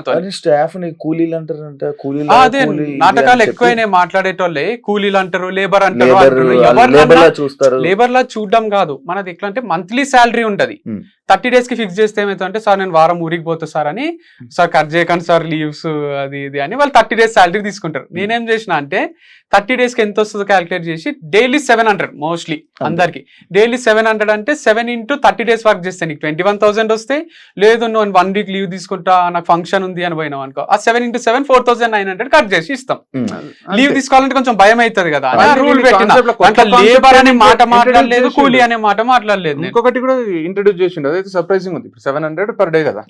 మనతో. స్టాఫ్ ని కూలీలు అంటారంట. అదే నాటకాలు ఎక్కువైనా మాట్లాడేటోళ్ళే కూలీలు అంటారు, లేబర్ అంటారు. చూస్తారు. లేబర్ లా చూడడం కాదు, మనది ఎట్లా అంటే మంత్లీ శాలరీ ఉంటది. 30 days కి ఫిక్స్ చేస్తే ఏమైతుందంటే సార్ నేను వారం ఊరికి పోతా సార్ అని, సార్ కట్ చేయకండి సార్ లీవ్స్ అది ఇది అని వాళ్ళు 30 days శాలరీ తీసుకుంటారు. నేనేం చేసిన అంటే 30 days కి ఎంత వస్తుందో క్యాలిక్యులేట్ చేసి డైలీ 700 మోస్ట్లీ అందరికి డైలీ 700 అంటే 7 into 30 days వర్క్ చేస్తే నీకు 21,000 వస్తాయి. లేదు నువ్వు 1 week లీవ్ తీసుకుంటా నాకు ఫంక్షన్ ఉంది అని పోయినావు అనుకో, ఆ 7 into 7 4,900 కట్ చేసి ఇస్తాం. లీవ్ తీసుకోవాలంటే కొంచెం భయం అవుతుంది కదా, రూల్ పెట్టిన లేబర్ అనే మాట మాట్లాడలేదు, కూలీ అనే మాట మాట్లాడలేదు. ఇంకొకటి కూడా ఇంట్రడ్యూస్ చేసిండు, అదైతే సర్ప్రైజింగ్ ఉంది. 700 per day కదా.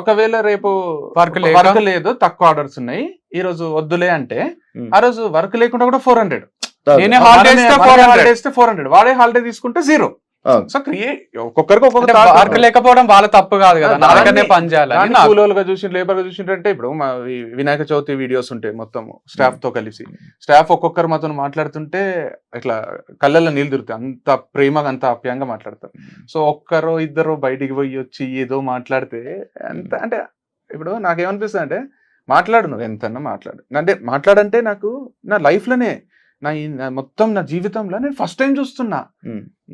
ఒకవేళ రేపు వర్క్ లేదు, తక్కువ ఆర్డర్స్ ఉన్నాయి, ఈ రోజు వద్దులే అంటే ఆ రోజు వర్క్ లేకుండా కూడా 400. నేనే హాలిడే ఇస్తే 400, వాడే హాలిడే తీసుకుంటే 0. సో ఒక్కొక్కరికి ఒక్కొక్క వర్క్ లేకపోవడం వాళ్ళ తప్పు కాదు కదా, నాకనే పని చేయాలి. కూలోలుగా చూసి లేబర్ గా చూసింటే ఇప్పుడు మా వినాయక చవితి వీడియోస్ ఉంటాయి మొత్తం స్టాఫ్ తో కలిసి, స్టాఫ్ ఒక్కొక్కరు మాతో మాట్లాడుతుంటే ఇట్లా కళ్ళల్లో నీళ్ళు తిరుగుతాయి, అంత ప్రేమగా అంత ఆప్యాయంగా మాట్లాడతారు. సో ఒక్కరో ఇద్దరు బయటికి పోయి వచ్చి ఏదో మాట్లాడితే అంత అంటే ఇప్పుడు నాకేమనిపిస్తుంది అంటే మాట్లాడు, నువ్వు ఎంతన్నా మాట్లాడు, అంటే మాట్లాడంటే నాకు నా లైఫ్ లోనే మొత్తం నా జీవితంలో నేను ఫస్ట్ టైం చూస్తున్నా,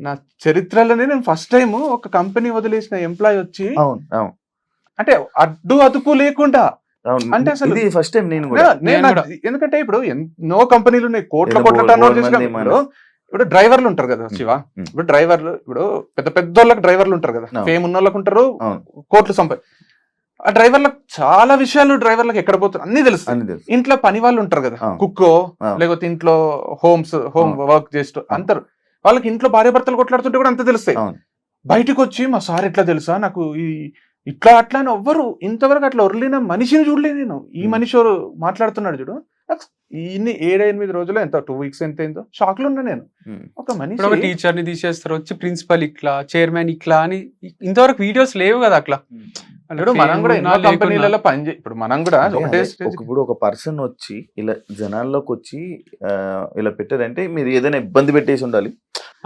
నా చరిత్రలోనే నేను ఫస్ట్ టైం ఒక కంపెనీ వదిలేసిన ఎంప్లాయ్ వచ్చి అంటే అడ్డు అదుపు లేకుండా, అంటే అసలు ఫస్ట్ టైం ఎందుకంటే ఇప్పుడు ఎన్నో కంపెనీలు ఉన్నాయి, కోట్ల టర్న్ ఓవర్ చేసిన. ఇప్పుడు డ్రైవర్లు ఉంటారు కదా శివ, ఇప్పుడు డ్రైవర్లు ఇప్పుడు పెద్ద పెద్ద వాళ్ళకి డ్రైవర్లు ఉంటారు కదా, ఫేమ్ ఉన్న వాళ్ళకి ఉంటారు, కోట్లు ఆ డ్రైవర్లకు చాలా విషయాలు డ్రైవర్లకు ఎక్కడ పోతారు అన్ని తెలుసు. ఇంట్లో పని వాళ్ళు ఉంటారు కదా, కుక్కో లేకపోతే ఇంట్లో హోమ్ వర్క్ చేస్తూ అంటారు, వాళ్ళకి ఇంట్లో భార్య భర్తలు కొట్లాడుతుంటే కూడా అంత తెలుస్తాయి. బయటకు వచ్చి మా సార్ ఎట్లా తెలుసా నాకు ఇట్లా అట్లా అని ఎవ్వరు ఇంతవరకు అట్లా ఒరలిన మనిషిని చూడలేదు నేను. ఈ మనిషి మాట్లాడుతున్నాడు చూడు, ఇన్ని 7-8 రోజులు ఎంత 2 weeks ఎంత అయిందో షాక్ లో ఉన్నా నేను. ఒక మనిషి టీచర్ ని తీసేస్తారు, వచ్చి ప్రిన్సిపల్ ఇట్లా, చైర్మన్ ఇట్లా అని ఇంతవరకు వీడియోస్ లేవు కదా అట్లా. మనం కూడా ఎన్నో కంపెనీలలో ఇప్పుడు మనం కూడా ఇప్పుడు ఒక పర్సన్ వచ్చి ఇలా జనాల్లోకి వచ్చి ఇలా పెట్టారంటే మీరు ఏదైనా ఇబ్బంది పెట్టేసి ఉండాలి,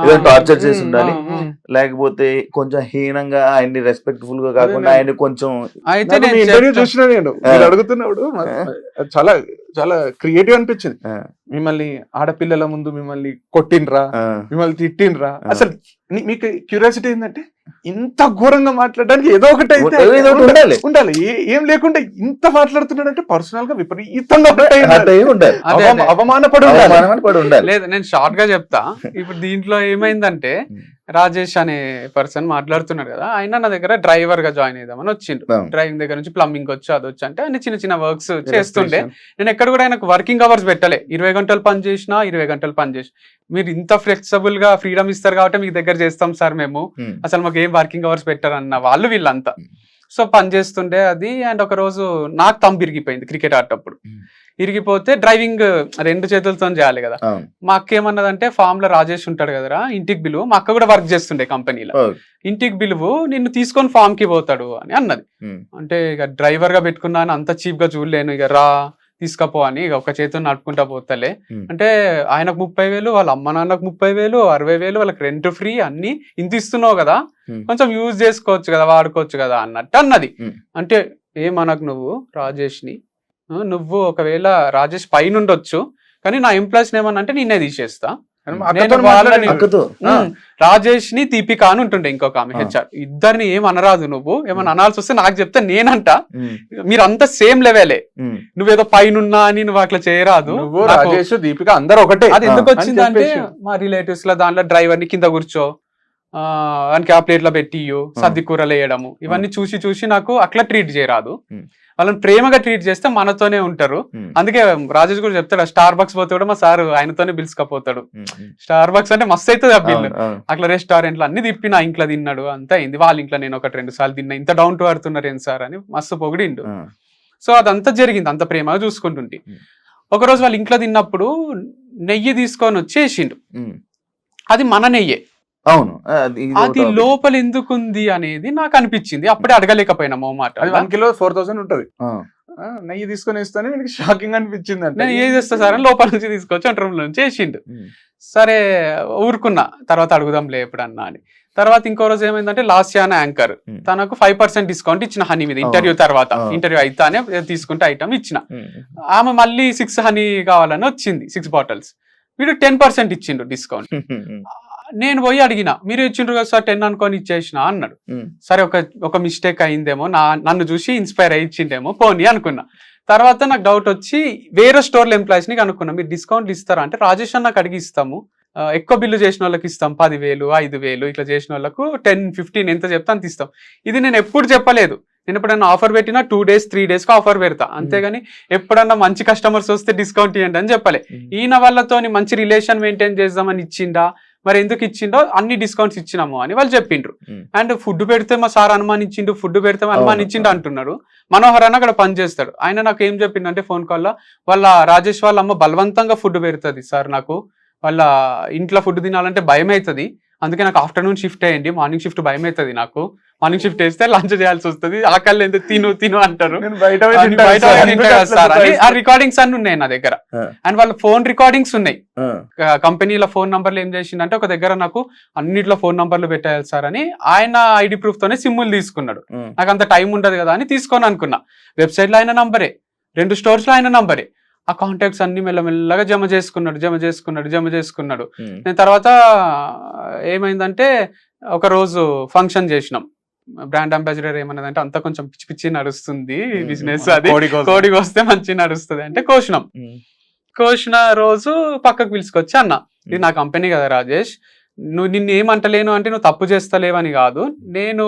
ఏదైనా టార్చర్ చేసి ఉండాలి, లేకపోతే కొంచెం హీనంగా ఆయన్ని రెస్పెక్ట్ఫుల్ గా కాకుండా ఆయన కొంచెం ఇంటర్వ్యూ చూసిన నేను అడుగుతున్నప్పుడు చాలా చాలా క్రియేటివ్ అనిపించింది. మిమ్మల్ని ఆడపిల్లల ముందు మిమ్మల్ని కొట్టిండ్రా, మిమ్మల్ని తిట్టిండ్రా, అసలు మీకు క్యూరియాసిటీ ఏంటంటే ఇంత ఘోరంగా మాట్లాడడానికి ఏదో ఒకటి అయితే ఉండాలి. ఏం లేకుండా ఇంత మాట్లాడుతున్నాడు అంటే పర్సనల్ గా విపరీతంగా అవమానపడి ఉండాలి. లేదు నేను షార్ట్ గా చెప్తా. ఇప్పుడు దీంట్లో ఏమైందంటే రాజేష్ అనే పర్సన్ మాట్లాడుతున్నాడు కదా, ఆయన నా దగ్గర డ్రైవర్ గా జాయిన్ అయిదామని వచ్చిండు. డ్రైవింగ్ దగ్గర నుంచి ప్లంబింగ్ వచ్చి అది వచ్చి అంటే ఆయన చిన్న చిన్న వర్క్స్ చేస్తుండే. నేను ఎక్కడ కూడా ఆయనకు వర్కింగ్ అవర్స్ పెట్టలే, 20 గంటలు పని చేసినా 20 గంటలు పని చేసి, మీరు ఇంత ఫ్లెక్సిబుల్ గా ఫ్రీడమ్ ఇస్తారు కాబట్టి మీకు దగ్గర చేస్తాం సార్ మేము, అసలు మాకు ఏం వర్కింగ్ అవర్స్ పెట్టారన్న వాళ్ళు వీళ్ళంతా. సో పని చేస్తుండే అది. అండ్ ఒక రోజు నాకు తంబు ఇరిగిపోయింది క్రికెట్ ఆడేటప్పుడు. ఇరిగిపోతే డ్రైవింగ్ 2 చేతులతో చేయాలి కదా. మా అక్క ఏమన్నదంటే ఫామ్ లో రాజేష్ ఉంటాడు కదరా ఇంటికి పిలువు, మా అక్క కూడా వర్క్ చేస్తుండే కంపెనీలో, ఇంటికి పిలువు నిన్ను తీసుకొని ఫామ్ కి పోతాడు అని అన్నది. అంటే ఇక డ్రైవర్ గా పెట్టుకున్నాను, అంత చీప్ గా చూడలేను, ఇక రా తీసుకపో అని ఇక ఒక చేతితో నడుపుకుంటా పోతలే అంటే ఆయనకు 30,000, వాళ్ళ అమ్మ నాన్నకు 30,000, 60,000, వాళ్ళకి రెంట్ ఫ్రీ అన్ని ఇంత ఇస్తున్నావు కదా, కొంచెం యూజ్ చేసుకోవచ్చు కదా, వాడుకోవచ్చు కదా అన్నట్టు అన్నది. అంటే ఏమనకు నువ్వు రాజేష్ ని, నువ్వు ఒకవేళ రాజేష్ పైన ఉండొచ్చు కానీ నా ఎంప్లాయీస్ ఏమన్నా నేనే తీసేస్తా, రాజేష్ ని దీపిక అని ఉంటుండే ఇంకొక ఆమె హెచ్ఆర్, ఇద్దరిని ఏమనరాదు, నువ్వు ఏమన్నా అనాల్సి వస్తే నాకు చెప్తే నేనంట, మీరంతా సేమ్ లెవెలే, నువ్వేదో పైనున్నా అని నువ్వు అట్లా చేయరాదు, రాజేష్ దీపిక అందరూ ఒకటే. అది ఎందుకు వచ్చిందంటే మా రిలేటివ్స్ లో దాంట్లో డ్రైవర్ ని కింద కూర్చో, వానికి ఆ ప్లేట్లో పెట్టి సర్ది కూరలు వేయడము, ఇవన్నీ చూసి చూసి నాకు అట్లా ట్రీట్ చేయరాదు, వాళ్ళని ప్రేమగా ట్రీట్ చేస్తే మనతోనే ఉంటారు. అందుకే రాజేష్ కూడా చెప్తాడు, స్టార్ బక్స్ పోతే కూడా మా సార్ ఆయనతోనే పిలుచుకపోతాడు. స్టార్ బక్స్ అంటే మస్తు అవుతుంది ఆ బిల్లు. అట్లా రెస్టారెంట్లు అన్ని తిప్పి నా ఇంట్లో తిన్నాడు, అంతా అయింది. వాళ్ళ ఇంట్లో నేను 1-2 సార్లు తిన్నా, ఇంత డౌన్ టు అర్తున్నారు ఏం సార్ అని మస్తు పొగిడిండు. సో అదంతా జరిగింది, అంత ప్రేమగా చూసుకుంటుంటే. ఒకరోజు వాళ్ళ ఇంట్లో తిన్నప్పుడు నెయ్యి తీసుకొని వచ్చేసిండు, అది మన నెయ్యే, అవును, అది లోపల ఎందుకుంది అనేది నాకు అనిపించింది. అప్పుడే అడగలేకపోయినా మాట. 1 kilo 4,000 ఉంటది, నెయ్యి తీసుకొని వేస్తానే నాకు షాకింగ్ అనిపించింది. అంటే నేను ఏది చేస్తా సార్ అని లోపల నుంచి తీసుకొచ్చి వంట రూమ్ నుంచి వేసిండు. సరే ఊరుకున్నా, తర్వాత అడుగుదాంలే ఎప్పుడన్నా అని. తర్వాత ఇంకో రోజు ఏమైందంటే లాస్యా అనే యాంకర్ తనకు 5% డిస్కౌంట్ ఇచ్చిన హనీ మీద ఇంటర్వ్యూ తర్వాత, ఇంటర్వ్యూ అయితేనే తీసుకుంటే ఐటమ్ ఇచ్చిన. ఆమె మళ్ళీ 6 హనీ కావాలని వచ్చింది, 6 బాటిల్స్. వీడు 10% ఇచ్చిండు డిస్కౌంట్. నేను పోయి అడిగిన, మీరు ఇచ్చిండ్రు కదా సార్ 10 అనుకొని ఇచ్చేసిన అన్నాడు. సరే ఒక మిస్టేక్ అయిందేమో, నన్ను చూసి ఇన్స్పైర్ అయ్యి ఇచ్చిండేమో పోనీ అనుకున్నా. తర్వాత నాకు డౌట్ వచ్చి వేరే స్టోర్ల ఎంప్లాయీస్ ని కనుక్కున్నా, మీరు డిస్కౌంట్ ఇస్తారా అంటే, రాజేష్ అన్నకు అడిగి ఇస్తాము, ఎక్కువ బిల్లు చేసిన వాళ్ళకి ఇస్తాం 10,000 5,000 ఇట్లా చేసిన వాళ్ళకు 10-15 ఎంత చెప్తా అంత ఇస్తాం. ఇది నేను ఎప్పుడు చెప్పలేదు. నేను ఎప్పుడైనా ఆఫర్ పెట్టినా 2 days 3 days ఆఫర్ పెడతా, అంతేగాని ఎప్పుడన్నా మంచి కస్టమర్స్ వస్తే డిస్కౌంట్ ఇవ్వండి అని చెప్పలే. ఈయన వాళ్ళతోని మంచి రిలేషన్ మెయింటైన్ చేద్దామని ఇచ్చిండా, మరి ఎందుకు ఇచ్చిండో అన్ని డిస్కౌంట్స్ ఇచ్చినాము అని వాళ్ళు చెప్పిండ్రు. అండ్ ఫుడ్ పెడితే మా సార్ అనుమానించిండు, ఫుడ్ పెడితే అనుమానించిండు అంటున్నాడు. మనోహర్ అన్న అక్కడ పని చేస్తాడు, ఆయన నాకు ఏం చెప్పిండంటే ఫోన్ కాల్లో, వాళ్ళ రాజేష్ వాళ్ళ అమ్మ బలవంతంగా ఫుడ్ పెడుతుంది సార్, నాకు వాళ్ళ ఇంట్లో ఫుడ్ తినాలంటే భయం అవుతుంది, అందుకే నాకు ఆఫ్టర్నూన్ షిఫ్ట్ అయ్యండి, మార్నింగ్ షిఫ్ట్ భయం అవుతుంది, నాకు మార్నింగ్ షిఫ్ట్ వేస్తే లంచ్ చేయాల్సి వస్తుంది, ఆకలి ఎంత తిను అంటారు. ఆ రికార్డింగ్స్ అన్ని ఉన్నాయి నా దగ్గర. అండ్ వాళ్ళ ఫోన్ రికార్డింగ్స్ ఉన్నాయి, కంపెనీల ఫోన్ నంబర్లు ఏం చేసిండంటే, ఒక దగ్గర నాకు అన్నిట్లో ఫోన్ నంబర్లు పెట్టాలి సార్ అని ఆయన ఐడి ప్రూఫ్ తోనే సిమ్ములు తీసుకున్నాడు. నాకు అంత టైం ఉండదు కదా అని తీసుకొని అనుకున్నా. వెబ్సైట్ లో ఆయన నంబరే, 2 స్టోర్స్ లో ఆయన నంబరే. ఆ కాంటాక్ట్స్ అన్ని మెల్లమెల్లగా జమ చేసుకున్నాడు. నేను తర్వాత ఏమైందంటే, ఒక రోజు ఫంక్షన్ చేసినాం, బ్రాండ్ అంబాసిడర్ ఏమన్నదంటే, అంతా కొంచెం పిచ్చి నడుస్తుంది బిజినెస్, అది కోడికి వస్తే మంచి నడుస్తుంది అంటే కోసిన రోజు పక్కకు పిలుచుకొచ్చి అన్న, ఇది నా కంపెనీ కదా రాజేష్, నిన్ను ఏమంటలేను అంటే నువ్వు తప్పు చేస్తలేవని కాదు, నేను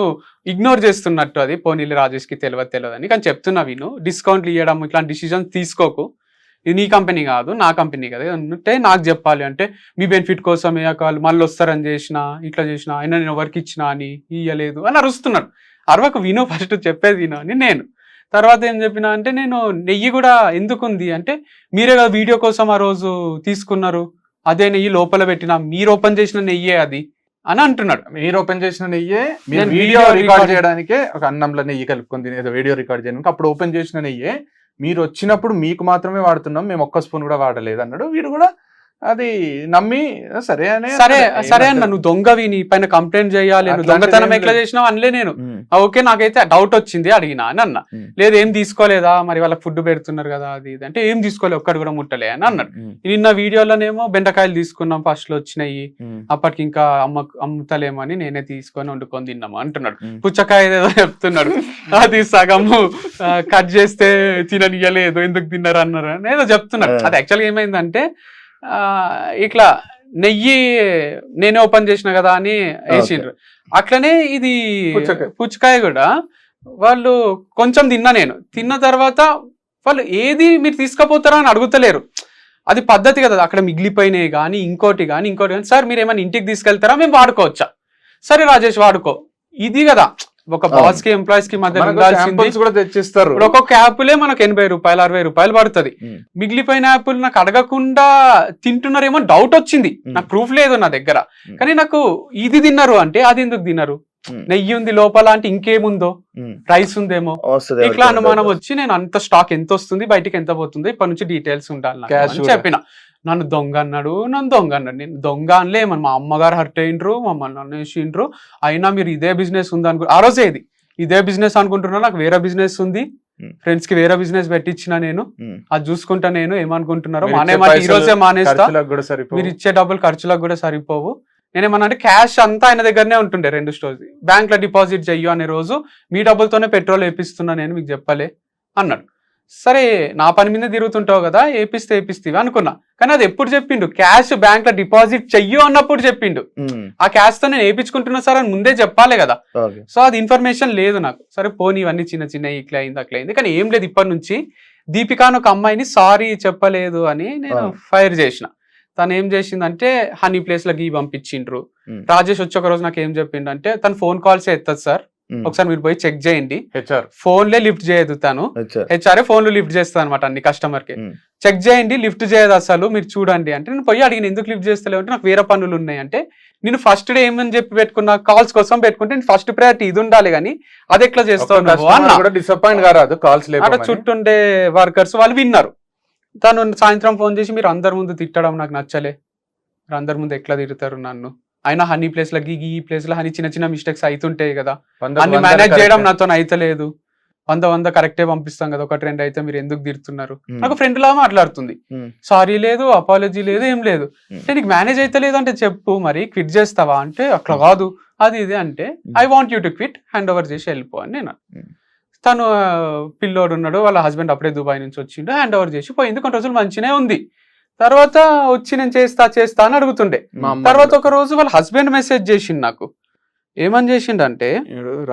ఇగ్నోర్ చేస్తున్నట్టు, అది పోనీళ్ళు రాజేష్ కి తెలియదు అని కానీ చెప్తున్నా, విను, డిస్కౌంట్లు ఇవ్వడం ఇట్లాంటి డిసిజన్స్ తీసుకోకు, ఇది నీ కంపెనీ కాదు నా కంపెనీ కదా అంటే నాకు చెప్పాలి అంటే, మీ బెనిఫిట్ కోసమే వాళ్ళు మళ్ళీ వస్తారని ఇట్లా చేసిన అయినా నేను ఎవరికి ఇచ్చినా అని ఇయ్యలేదు అని అరుస్తున్నాడు. అరవకు, విను, ఫస్ట్ చెప్పేది విను అని నేను. తర్వాత ఏం చెప్పినా అంటే, నేను నెయ్యి కూడా ఎందుకుంది అంటే, మీరే కదా వీడియో కోసం ఆ రోజు తీసుకున్నారు, అదే నెయ్యి లోపల పెట్టినా, మీరు ఓపెన్ చేసిన నెయ్యే అది అని అంటున్నాడు. మీరు ఓపెన్ చేసిన నెయ్యే, వీడియో రికార్డ్ చేయడానికే ఒక అన్నంలో నెయ్యి కలుపుకుంది, ఏదో వీడియో రికార్డ్ చేయడానికి అప్పుడు ఓపెన్ చేసిన నెయ్యే, మీరు వచ్చినప్పుడు మీకు మాత్రమే వాడుతున్నాం, మేము ఒక్క స్పూన్ కూడా వాడలేదు అన్నాడు. వీడు కూడా అది నమ్మి సరే అన్న, నువ్వు దొంగవి, నీ పైన కంప్లైంట్ చేయాలి, నువ్వు దొంగతనం ఎట్లా చేసినావు అనలే నేను. ఓకే, నాకైతే డౌట్ వచ్చింది అడిగినా అని అన్న. లేదు, ఏం తీసుకోలేదా, మరి వాళ్ళకి ఫుడ్ పెడుతున్నారు కదా అది ఇది అంటే, ఏం తీసుకోలే, ఒక్కటి కూడా ముట్టలే అని అన్నాడు. నిన్న వీడియోలోనేమో బెండకాయలు తీసుకున్నాం, ఫస్ట్ లో వచ్చినాయి, అప్పటికి ఇంకా అమ్ముతలేమో అని నేనే తీసుకొని వండుకొని తిన్నాము అంటున్నాడు. పుచ్చకాయ ఏదో చెప్తున్నాడు, అది సగము కట్ చేస్తే తిననియలేదు, ఎందుకు తిన్నారు అన్నారు అని ఏదో చెప్తున్నాడు. అది యాక్చువల్గా ఏమైందంటే, ఇట్లా నెయ్యి నేనే ఓపెన్ చేసిన కదా అని వేసిండ్రు. అట్లనే ఇది పుచ్చకాయ కూడా వాళ్ళు కొంచెం నేను తిన్న తర్వాత వాళ్ళు ఏది మీరు తీసుకుపోతారా అని అడుగుతలేరు. అది పద్ధతి కదా, అక్కడ మిగిలిపోయినాయి కానీ ఇంకోటి కానీ సార్ మీరు ఏమైనా ఇంటికి తీసుకెళ్తారా, మేము వాడుకోవచ్చా, సరే రాజేష్ వాడుకో, ఇది కదా ఒక బాస్ కి ఎంప్లాయీస్ కి మధ్య కూడా తెచ్చిస్తారు. ఒక్కొక్క యాపిలే మనకు 80 రూపాయలు 60 రూపాయలు పడుతుంది. మిగిలిపోయిన యాపిల్ నాకు అడగకుండా తింటున్నారేమో డౌట్ వచ్చింది, నాకు ప్రూఫ్ లేదు నా దగ్గర, కానీ నాకు ఇది తిన్నారు అంటే అది ఎందుకు తిన్నారు, నెయ్యి ఉంది లోపల అంటే ఇంకేముందో, రైస్ ఉందేమో, ఇట్లా అనుమానం వచ్చి నేను అంత స్టాక్ ఎంత వస్తుంది బయటికి ఎంత పోతుంది ఇప్పటి నుంచి డీటెయిల్స్ ఉండాలి చెప్పిన. నన్ను దొంగ అన్నాడు. నేను దొంగ అనలే, మా అమ్మగారు హర్ట్ అయ్యిండ్రు, మమ్మల్ని అనేసిండ్రు, అయినా మీరు ఇదే బిజినెస్ ఉంది అనుకో, ఆ రోజే ఇదే బిజినెస్ అనుకుంటున్నా, నాకు వేరే బిజినెస్ ఉంది, ఫ్రెండ్స్ కి వేరే బిజినెస్ పెట్టించిన నేను, అది చూసుకుంటా, నేను ఏమనుకుంటున్నారో ఈ రోజే మానేస్తా, మీరు ఇచ్చే డబ్బులు ఖర్చులకు కూడా సరిపోవు, నేనేమన్నా అంటే క్యాష్ అంతా ఆయన దగ్గరనే ఉంటుండే 2 స్టోర్స్, బ్యాంక్ లో డిపాజిట్ చెయ్యు అనే రోజు మీ డబ్బులతోనే పెట్రోల్ వేపిస్తున్నా నేను, మీకు చెప్పలే అన్నాడు. సరే నా పని మీద తిరుగుతుంటావు కదా, ఏపిస్తేవి అనుకున్నా, కానీ అది ఎప్పుడు చెప్పిండు, క్యాష్ బ్యాంక్ లో డిపాజిట్ చెయ్యు అన్నప్పుడు చెప్పిండు. ఆ క్యాష్ తో నేను వేయించుకుంటున్నా సార్ అని ముందే చెప్పాలి కదా, సో అది ఇన్ఫర్మేషన్ లేదు నాకు. సరే పోనీ, ఇవన్నీ చిన్న ఇట్లా అయింది అట్లా అయింది, కానీ ఏం లేదు, ఇప్పటి నుంచి దీపిక అని ఒక అమ్మాయిని సారీ చెప్పలేదు అని నేను ఫైర్ చేసిన. తను ఏం చేసిందంటే హనీ ప్లేస్ లో గీ పంపించిండ్రు. రాజేష్ వచ్చి ఒక రోజు నాకు ఏం చెప్పిండంటే, తను ఫోన్ కాల్స్ ఎత్తదు సార్, ఒకసారి మీరు పోయి చెక్ చేయండి, ఫోన్లే లిఫ్ట్ చేయదు, తను హెచ్ఆర్ఏ ఫోన్లు లిఫ్ట్ చేస్తుంది అనమాట అన్ని కస్టమర్ కి, చెక్ చేయండి లిఫ్ట్ చేయదు అసలు, మీరు చూడండి అంటే. నేను పోయి అడిగిన, ఎందుకు లిఫ్ట్ చేస్తలేవు అంటే, నాకు వేరే పనులు ఉన్నాయి అంటే. నేను ఫస్ట్ డే ఏమని చెప్పి పెట్టుకున్నా, కాల్స్ కోసం పెట్టుకుంటే నేను ఫస్ట్ ప్రయారిటీ ఇది ఉండాలి, కానీ అది ఎట్లా చేస్తాను డిసప్పాయింట్ కాదు, కాల్స్ అక్కడ చుట్టుండే వర్కర్స్ వాళ్ళు విన్నారు. తను సాయంత్రం ఫోన్ చేసి, మీరు అందరి ముందు తిట్టడం నాకు నచ్చలే, మీరు అందరి ముందు ఎట్లా తిడతారు నన్ను, అయినా హనీ ప్లేస్ లో ఈ ప్లేస్ లో హనీ చిన్న చిన్న మిస్టేక్స్ అవుతుంటాయి కదా, అన్ని మేనేజ్ చేయడం నాతో అయితలేదు, 100 కరెక్టే పంపిస్తాం కదా, 1-2 అయితే మీరు ఎందుకు తిడుతున్నారు, నాకు ఫ్రెండ్ లా మాట్లాడుతుంది, సారీ లేదు, అపాలజీ లేదు, ఏం లేదు. నీకు మేనేజ్ అయితే లేదు అంటే చెప్పు, మరి క్విట్ చేస్తావా అంటే అట్లా కాదు అది ఇది అంటే I want you to quit, hand over చేసి వెళ్ళిపో అని నేను. తను పిల్లోడు ఉన్నాడు, వాళ్ళ హస్బెండ్ అప్పుడే దుబాయ్ నుంచి వచ్చిండు, హ్యాండ్ ఓవర్ చేసి పోయింది. కొన్ని రోజులు మంచినే ఉంది, తర్వాత వచ్చి నేను చేస్తా అని అడుగుతుండే. తర్వాత ఒక రోజు వాళ్ళ హస్బెండ్ మెసేజ్ చేసిండు నాకు, ఏమని చేసిండు అంటే,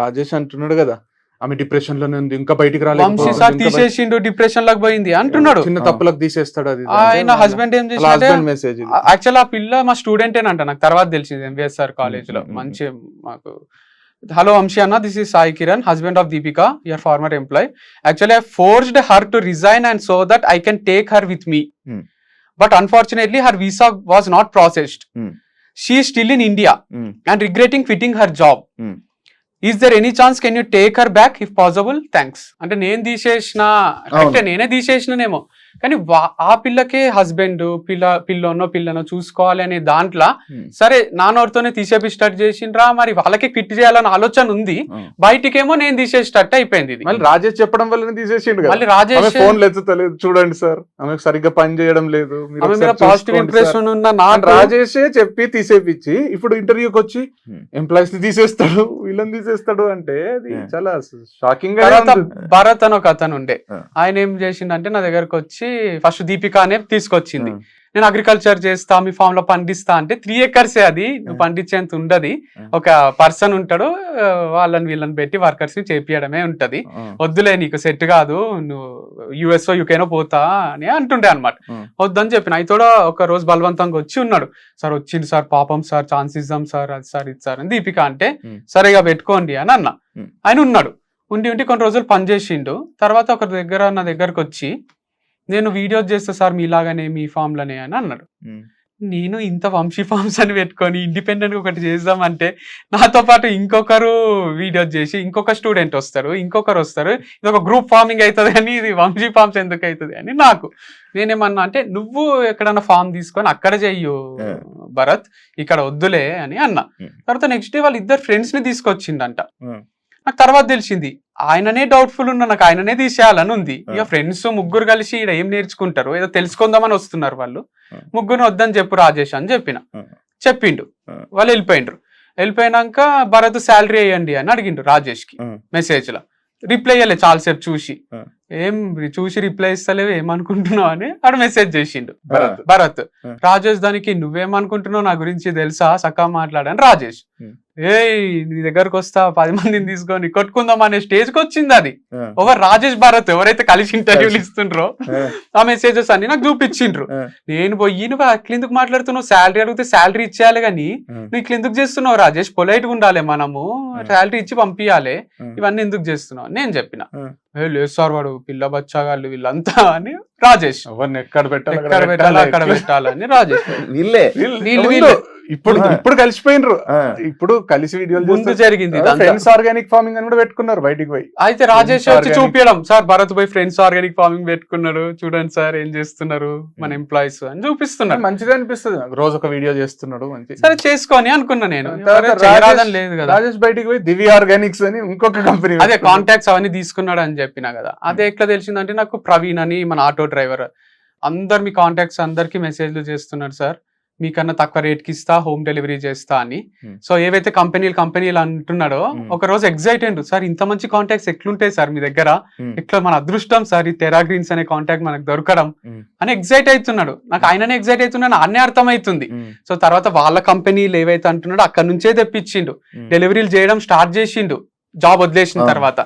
రాజేష్ అంటున్నాడు కదా ఆమె డిప్రెషన్ లోనే ఉంది, ఇంకా బయటికి వంశీ సార్ తీసేసిండు, డిప్రెషన్ లకు పోయింది అంటున్నాడు, చిన్న తప్పులకు తీసేస్తాడు. అది ఆయన హస్బెండ్ ఏం చేసిండు, మెసేజ్ యాక్చువల్ ఆ పిల్ల మా స్టూడెంటేనంట, నాకు తర్వాత తెలిసింది ఎంవిఎస్ఆర్ కాలేజ్ లో. మంచి మాకు, హలో వంశీ అన్న, this is Sai Kiran, husband of Deepika, your former employee. Actually, I forced her to resign and so that I can take her with me. But unfortunately, her visa was not processed. She is still in India and regretting quitting her job. Is there any chance can you take her back if possible? Thanks. అంటే నేను తీసేసిన, అంటే నేనే తీసేసినేమో, కానీ ఆ పిల్లకే husband పిల్లనో చూసుకోవాలి అనే దాంట్లో సరే నాన్నోడితోనే తీసేపి స్టార్ట్ చేసిండ్రా, మరి వాళ్ళకి క్విట్ చేయాలని ఆలోచన ఉంది, బయటికేమో నేను తీసేసేటట్టు అయిపోయింది. ఇది మళ్ళీ రాజేష్ చెప్పడం వల్ల తీసేసిండు. మళ్ళీ రాజేష్ ఫోన్ ఎత్తుతలేదు, చూడండి సార్ ఆమెకు సరిగ్గా పని చేయడం లేదు, పాజిటివ్ ఇంప్రెషన్ ఉన్న రాజేషే చెప్పి తీసేపిచ్చి ఇప్పుడు ఇంటర్వ్యూకి వచ్చి ఎంప్లాయీస్ ని తీసేస్తాడు, వీళ్ళని తీసేస్తాడు అంటే అది చాలా షాకింగ్ గా. భరత్ అని ఒక అతను ఉండే, ఆయన ఏం చేసిండంటే నా దగ్గరకు వచ్చి ఫస్ట్ దీపిక అనే తీసుకొచ్చింది, నేను అగ్రికల్చర్ చేస్తా, మీ ఫామ్ లో పండిస్తా అంటే 3 acres అది నువ్వు పండించేంత ఉండదు, ఒక పర్సన్ ఉంటాడు, వీళ్ళని పెట్టి వర్కర్స్ ని చేపియడమే ఉంటది, వద్దులే నీకు సెట్ కాదు, నువ్వు యుఎస్ఓ యూకేనో పోతా అని అంటుండే అనమాట. వద్దని చెప్పిన. అయితే కూడా ఒక రోజు బలవంతంగా వచ్చి ఉన్నాడు, సార్ వచ్చింది సార్, పాపం సార్, ఛాన్స్ ఇద్దాం సార్, అది సార్ ఇది సార్ అని దీపిక అంటే సరిగా పెట్టుకోండి అని అన్న. ఆయన ఉన్నాడు, ఉండి కొన్ని రోజులు పనిచేసిండు. తర్వాత ఒక నా దగ్గరకు వచ్చి, నేను వీడియోస్ చేస్తా సార్ మీలాగానే మీ ఫామ్ లోనే అని అన్నాడు. నేను ఇంత వంశీ ఫార్మ్స్ అని పెట్టుకొని ఇండిపెండెంట్ గా ఒకటి చేద్దామంటే నాతో పాటు ఇంకొకరు వీడియోస్ చేసి ఇంకొక స్టూడెంట్ వస్తారు, ఇంకొకరు వస్తారు, ఇది ఒక గ్రూప్ ఫార్మింగ్ అవుతుంది అని, ఇది వంశీ ఫార్మ్స్ ఎందుకు అవుతుంది అని నాకు. నేనేమన్నా అంటే నువ్వు ఎక్కడన్నా ఫామ్ తీసుకొని అక్కడ చెయ్యు భరత్, ఇక్కడ వద్దులే అని అన్నా. తర్వాత నెక్స్ట్ డే వాళ్ళ 2 ఫ్రెండ్స్ ని తీసుకొచ్చిండంట. నాకు తర్వాత తెలిసింది ఆయననే డౌట్ఫుల్ ఉన్నా, నాకు ఆయననే తీసేయాలని ఉంది. ఇక ఫ్రెండ్స్ 3 కలిసి ఇక్కడ ఏం నేర్చుకుంటారు, ఏదో తెలుసుకుందామని వస్తున్నారు వాళ్ళు, 3 వద్దని చెప్పు రాజేష్ అని చెప్పిండు. వాళ్ళు వెళ్ళిపోయినాక భరత్ శాలరీ వేయండి అని అడిగిండు రాజేష్ కి మెసేజ్ లో. రిప్లై ఇవ్వలే చాలాసేపు చూసి, రిప్లై ఇస్తలేవు, ఏమనుకుంటున్నావు అని ఆడు మెసేజ్ చేసిండు భరత్. రాజేష్ దానికి నువ్వేమనుకుంటున్నావు నా గురించి తెలుసా, సకా మాట్లాడని రాజేష్. నీ దగ్గరకు వస్తా 10 మందిని తీసుకొని కొట్టుకుందాం అనే స్టేజ్ కి వచ్చింది అది. ఓవర్ రాజేష్ భరత్ ఎవరైతే కలిసి ఇంటర్వ్యూలు ఇస్తుండ్రో ఆ మెసేజెస్ అన్ని నాకు చూపించిండ్రు. నేను పోయి నువ్వు అట్లెందుకు మాట్లాడుతున్నావు, శాలరీ అడిగితే శాలరీ ఇచ్చేయాలి కానీ నువ్వు ఇట్లెందుకు చేస్తున్నావు రాజేష్, పొలైట్ గా ఉండాలి, మనము శాలరీ ఇచ్చి పంపించాలి, ఇవన్నీ ఎందుకు చేస్తున్నావు నేను చెప్పిన. లేదు సార్ వాడు పిల్ల బచ్చాగాళ్ళు వీళ్ళంతా అని రాజేష్. ఎవరిని ఎక్కడ పెట్టాలి అక్కడ పెట్టాలని రాజేష్. వీళ్ళే ఇప్పుడు కలిసిపోయినరు, ఇప్పుడు కలిసి వీడియోలు ముందు జరిగింది. ఫ్రెండ్స్ ఆర్గానిక్ ఫార్మింగ్ అని కూడా పెట్టుకున్నారు బయటికి పోయి. అయితే రాజేష్ వచ్చి చూపించడం, సార్ భరత్ పోయి ఫ్రెండ్స్ ఆర్గానిక్ ఫార్మింగ్ పెట్టుకున్నాడు, చూడండి సార్ ఏం చేస్తున్నారు మన ఎంప్లాయీస్ అని చూపిస్తున్నారు. మంచిగా అనిపిస్తుంది, రోజు ఒక వీడియో చేస్తున్నాడు, మంచి సరే చేసుకొని అనుకున్నా నేను. లేదు కదా, రాజేష్ బయటికి పోయి దివ్య ఆర్గానిక్స్ అని ఇంకొక కంపెనీ, అదే కాంటాక్ట్స్ అవన్నీ తీసుకున్నాడు అని చెప్పినా కదా. అదే ఎట్లా తెలిసిందంటే నాకు ప్రవీణ్ అని మన ఆటో డ్రైవర్, అందరు మీ కాంటాక్ట్స్ అందరికి మెసేజ్లు చేస్తున్నారు, సార్ మీకన్నా తక్కువ రేట్కి ఇస్తా, హోమ్ డెలివరీ చేస్తా అని. సో ఏవైతే కంపెనీలు అంటున్నాడో ఒక రోజు ఎగ్జైట్ అయ్యిండు, సార్ ఇంత మంచి కాంటాక్ట్స్ ఎట్లుంటాయి సార్ మీ దగ్గర, ఎట్లా మన అదృష్టం సార్ ఈ టెరా గ్రీన్స్ అనే కాంటాక్ట్ మనకు దొరకడం అని ఎగ్జైట్ అవుతున్నాడు. నాకు ఆయననే ఎగ్జైట్ అవుతున్నాను అన్నీ అర్థమవుతుంది. సో తర్వాత వాళ్ళ కంపెనీలు ఏవైతే అంటున్నాడో అక్కడ నుంచే తెప్పించిండు, డెలివరీలు చేయడం స్టార్ట్ చేసిండు జాబ్ వదిలేసిన తర్వాత.